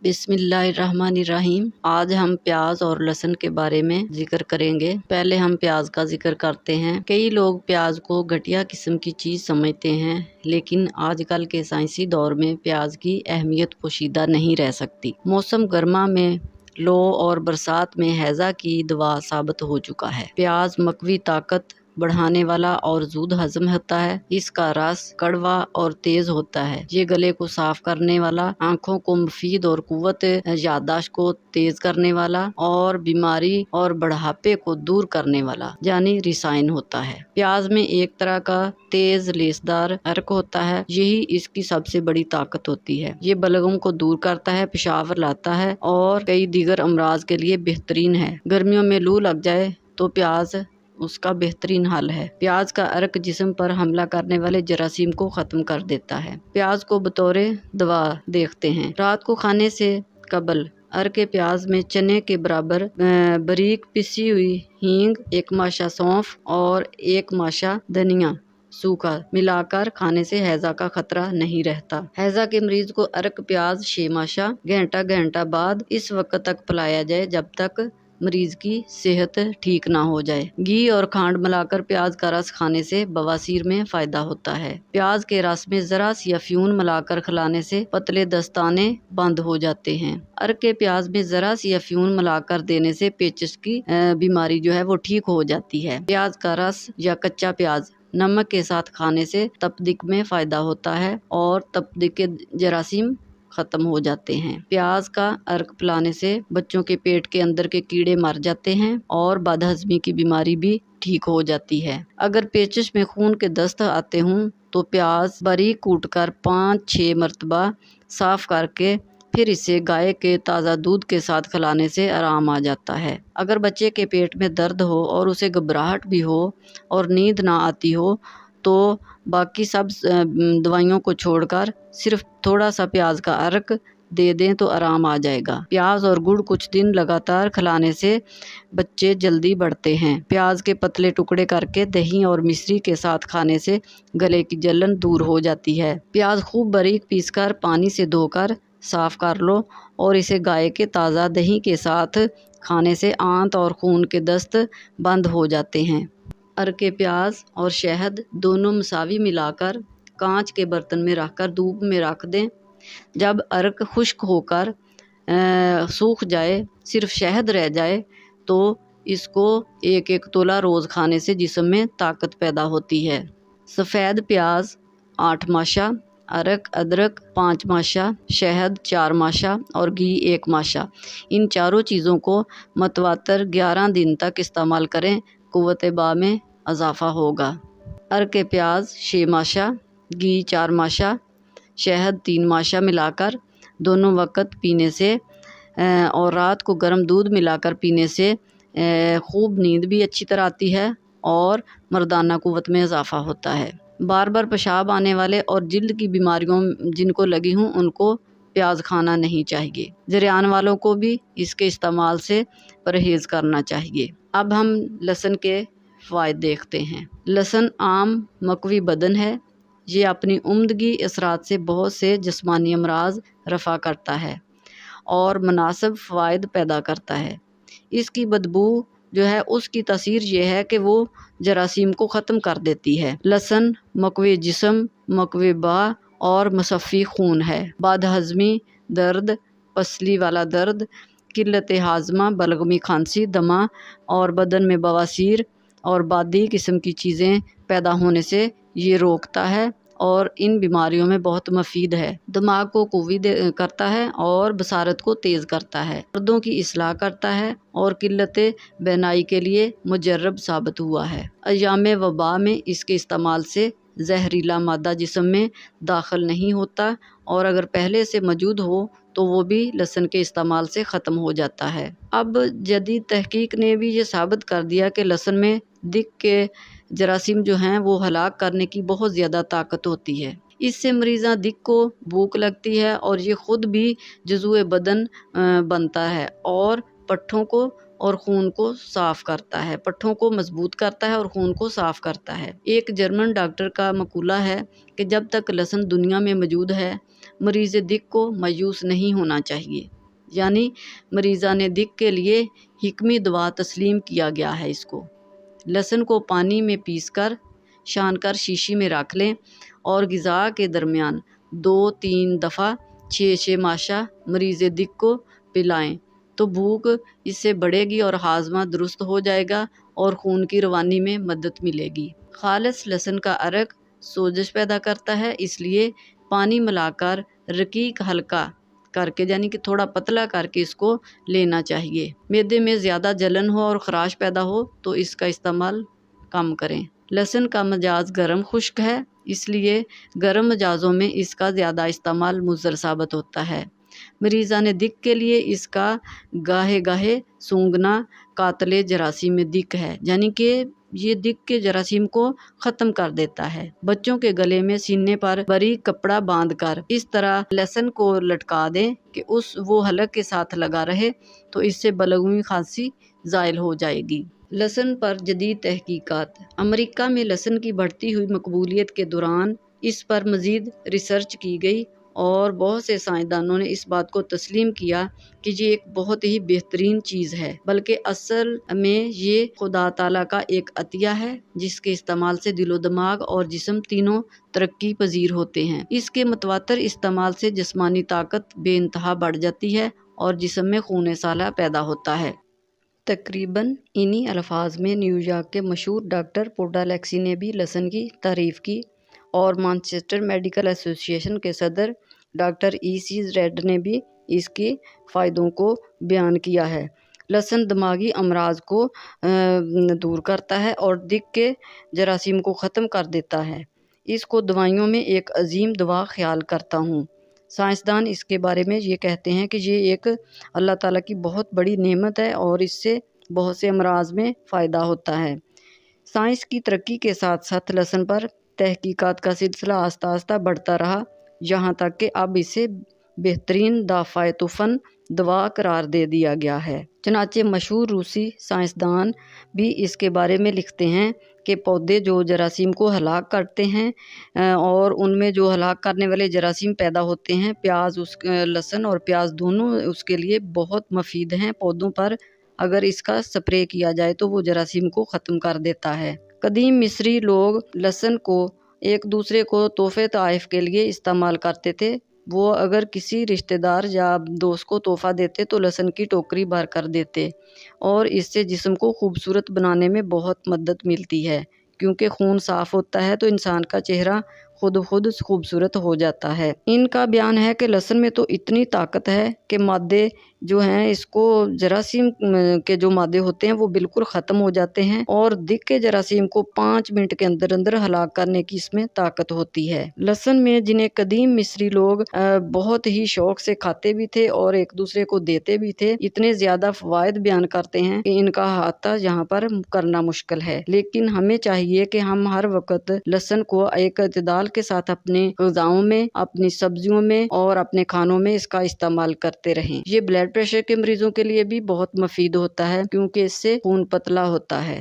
बिस्मिल्लाहिर्रहमानिर्रहीम। आज हम प्याज और लहसुन के बारे में जिक्र करेंगे। पहले हम प्याज का जिक्र करते हैं। कई लोग प्याज को घटिया किस्म की चीज़ समझते हैं, लेकिन आजकल के साइंसी दौर में प्याज की अहमियत पोशीदा नहीं रह सकती। मौसम गर्मा में लो और बरसात में हैजा की दवा साबित हो चुका है। प्याज मकवी ताकत बढ़ाने वाला और जूद हजम होता है। इसका रस कड़वा और तेज होता है। ये गले को साफ करने वाला, आंखों को मुफीद और कुव्वत याददाश्त को तेज करने वाला और बीमारी और बढ़ापे को दूर करने वाला यानी रिसाइन होता है। प्याज में एक तरह का तेज लेसदार अर्क होता है। यही इसकी सबसे बड़ी ताकत होती है। ये बलगम को दूर करता है, पेशाब लाता है और कई दीगर अमराज के लिए बेहतरीन है। गर्मियों में लू लग जाए तो प्याज उसका बेहतरीन हल है। प्याज का अर्क जिस्म पर हमला करने वाले जरासीम को खत्म कर देता है। प्याज को बतौरे दवा देखते हैं। रात को खाने से कबल अर्क प्याज में चने के बराबर बारीक पिसी हुई हींग, एक माशा सौंफ और एक माशा धनिया सूखा मिलाकर खाने से हैजा का खतरा नहीं रहता। हैजा के मरीज को अर्क प्याज 6 माशा घंटा बाद इस वक्त तक पिलाया जाए जब तक मरीज की सेहत ठीक ना हो जाए। घी और खांड मिलाकर प्याज का रस खाने से बवासीर में फायदा होता है। प्याज के रस में जरा सी अफ्यून मिलाकर खिलाने से पतले दस्ताने बंद हो जाते हैं। अर्क के प्याज में जरा सी अफ्यून मिलाकर देने से पेचिश की बीमारी जो है वो ठीक हो जाती है। प्याज का रस या कच्चा प्याज नमक के साथ खाने से तपदिक में फायदा होता है और तपदिक के जरासीम खत्म हो जाते हैं। प्याज का अर्क पिलाने से बच्चों के पेट के अंदर के कीड़े मर जाते हैं और बदहजमी की बीमारी भी ठीक हो जाती है। अगर पेचिश में खून के दस्त आते हों तो प्याज बारीक कूटकर 5-6 मरतबा साफ करके फिर इसे गाय के ताज़ा दूध के साथ खिलाने से आराम आ जाता है। अगर बच्चे के पेट में दर्द हो और उसे घबराहट भी हो और नींद ना आती हो तो बाकी सब दवाइयों को छोड़कर सिर्फ थोड़ा सा प्याज का अर्क दे दें तो आराम आ जाएगा। प्याज और गुड़ कुछ दिन लगातार खिलाने से बच्चे जल्दी बढ़ते हैं। प्याज के पतले टुकड़े करके दही और मिश्री के साथ खाने से गले की जलन दूर हो जाती है। प्याज खूब बारीक पीसकर पानी से धोकर साफ कर लो और इसे गाय के ताज़ा दही के साथ खाने से आंत और खून के दस्त बंद हो जाते हैं। अर्क प्याज और शहद दोनों मसावी मिलाकर कांच के बर्तन में रखकर धूप में रख दें। जब अर्क खुश्क होकर सूख जाए, सिर्फ शहद रह जाए, तो इसको 1-1 तोला रोज़ खाने से जिस्म में ताकत पैदा होती है। सफ़ेद प्याज 8 माशा, अर्क अदरक 5 माशा, शहद 4 माशा और घी 1 माशा। इन चारों चीज़ों को मतवातर 11 दिन तक इस्तेमाल करें, कुव्वत बा में इजाफा होगा। अर्क प्याज 6 माशा, घी 4 माशा, शहद 3 माशा मिलाकर दोनों वक्त पीने से और रात को गर्म दूध मिलाकर पीने से खूब नींद भी अच्छी तरह आती है और मर्दाना कुव्वत में इजाफा होता है। बार बार पेशाब आने वाले और जिल्द की बीमारियों जिनको लगी हों उनको प्याज खाना नहीं चाहिए। जरियान वालों को भी इसके इस्तेमाल से परहेज़ करना चाहिए। अब हम लहसुन के फ़ायदे देखते हैं। लहसुन आम मकवी बदन है। ये अपनी उम्दगी असरात से बहुत से जिस्मानी अमराज रफ़ा करता है और मुनासिब फ़वाइद पैदा करता है। इसकी बदबू जो है उसकी तासीर ये है कि वो जरासीम को ख़त्म कर देती है। लहसुन मकवी जिस्म, मकवी बा और मुसफ़ी खून है। बदहज़मी, दर्द, पसली वाला दर्द, किल्लत हाज़मा, बलगमी खांसी, दमा और बदन में बवासीर और बादी किस्म की चीज़ें पैदा होने से ये रोकता है और इन बीमारियों में बहुत मुफीद है। दिमाग को कुव्वी करता है और बसारत को तेज़ करता है। दर्दों की इस्लाह करता है और किल्लत बेनाई के लिए मुजर्रब साबित हुआ है। अय्याम वबा में इसके इस्तेमाल से जहरीला मादा जिस्म में दाखिल नहीं होता और अगर पहले से मौजूद हो तो वो भी लहसुन के इस्तेमाल से ख़त्म हो जाता है। अब जदीद तहकीक ने भी ये साबित कर दिया कि लहसुन में दिक के जरासीम जो हैं वो हलाक करने की बहुत ज़्यादा ताकत होती है। इससे मरीज़ा दिक को भूख लगती है और ये ख़ुद भी जज़ुए बदन बनता है और पट्ठों को और खून को साफ़ करता है, पट्ठों को मजबूत करता है और खून को साफ़ करता है। एक जर्मन डॉक्टर का मकूला है कि जब तक लहसुन दुनिया में मौजूद है मरीज़ दिक को मायूस नहीं होना चाहिए। यानी मरीज़ाने दिक के लिए हिकमी दवा तस्लीम किया गया है इसको। लहसुन को पानी में पीसकर छानकर शीशी में रख लें और ग़िज़ा के दरमियान 2-3 दफ़ा 6-6 माशा मरीज़ दिक को पिलाएं तो भूख इससे बढ़ेगी और हाजमा दुरुस्त हो जाएगा और खून की रवानी में मदद मिलेगी। खालिस लहसुन का अरक सोजिश पैदा करता है, इसलिए पानी मिलाकर रकीक हल्का करके यानी कि थोड़ा पतला करके इसको लेना चाहिए। मैदे में ज़्यादा जलन हो और ख़राश पैदा हो तो इसका इस्तेमाल कम करें। लहसुन का मिजाज गर्म खुश्क है, इसलिए गर्म मिजाजों में इसका ज़्यादा इस्तेमाल मुज़र साबित होता है। मरीज़ाने दिक के लिए इसका गाहे गाहे सूंघना कातले जरासीम दिक है, यानी कि ये दिक के जरासीम को ख़त्म कर देता है। बच्चों के गले में सीने पर बारीक कपड़ा बांधकर इस तरह लहसुन को लटका दें कि वो हलक के साथ लगा रहे, तो इससे बलगमी खांसी ज़ाइल हो जाएगी। लहसुन पर जदीद तहकीकात। अमेरिका में लहसुन की बढ़ती हुई मकबूलियत के दौरान इस पर मज़ीद रिसर्च की गई और बहुत से साइंसदानों ने इस बात को तस्लीम किया कि ये एक बहुत ही बेहतरीन चीज़ है, बल्कि असल में ये खुदा ताला का एक अतिया है जिसके इस्तेमाल से दिलो दिमाग और जिस्म तीनों तरक्की पजीर होते हैं। इसके मुतवातर इस्तेमाल से जिस्मानी ताकत बेइंतहा बढ़ जाती है और जिस्म में खून साला पैदा होता है। तकरीबन इन्हीं अल्फाज में न्यूयॉर्क के मशहूर डॉक्टर पोडालेक्सी ने भी लहसुन की तारीफ़ की और मैनचेस्टर मेडिकल एसोसिएशन के सदर डॉक्टर E.C. रेड ने भी इसके फ़ायदों को बयान किया है। लहसुन दिमागी अमराज को दूर करता है और दिक के जरासीम को ख़त्म कर देता है। इसको दवाइयों में एक अजीम दवा ख्याल करता हूँ। साइंसदान इसके बारे में ये कहते हैं कि ये एक अल्लाह ताला की बहुत बड़ी नेमत है और इससे बहुत से अमराज में फ़ायदा होता है। साइंस की तरक्की के साथ साथ लहसुन पर तहकीकात का सिलसिला आस्ता आस्ता बढ़ता रहा, यहाँ तक कि अब इसे बेहतरीन दाफ़ाए तुफ़न दवा करार दे दिया गया है। चनाचे मशहूर रूसी साइंसदान भी इसके बारे में लिखते हैं कि पौधे जो जरासीम को हलाक करते हैं और उनमें जो हलाक करने वाले जरासीम पैदा होते हैं, लहसुन और प्याज दोनों उसके लिए बहुत मुफीद हैं। पौधों पर अगर इसका स्प्रे किया जाए तो वो जरासीम को ख़त्म कर देता है। कदीम मिस्री लोग लहसुन को एक दूसरे को तोहफे ताइफ के लिए इस्तेमाल करते थे। वो अगर किसी रिश्तेदार या दोस्त को तोहफ़ा देते तो लहसुन की टोकरी भर कर देते और इससे जिस्म को खूबसूरत बनाने में बहुत मदद मिलती है, क्योंकि खून साफ़ होता है तो इंसान का चेहरा खुद खूबसूरत हो जाता है। इनका बयान है कि लहसुन में तो इतनी ताकत है कि मादे जो हैं इसको जरासीम के जो मादे होते हैं वो बिल्कुल ख़त्म हो जाते हैं और दिक के जरासीम को 5 मिनट के अंदर अंदर हलाक करने की इसमें ताकत होती है। लहसुन में जिन्हें कदीम मिस्री लोग बहुत ही शौक से खाते भी थे और एक दूसरे को देते भी थे, इतने ज़्यादा फ़वाइद बयान करते हैं कि इनका अहाता यहाँ पर करना मुश्किल है। लेकिन हमें चाहिए कि हम हर वक्त लहसुन को एक इत्दाल के साथ अपने ग़िज़ाओं में, अपनी सब्जियों में और अपने खानों में इसका इस्तेमाल करते रहें। ये ब्लड प्रेशर के मरीजों के लिए भी बहुत मुफीद होता है, क्योंकि इससे खून पतला होता है।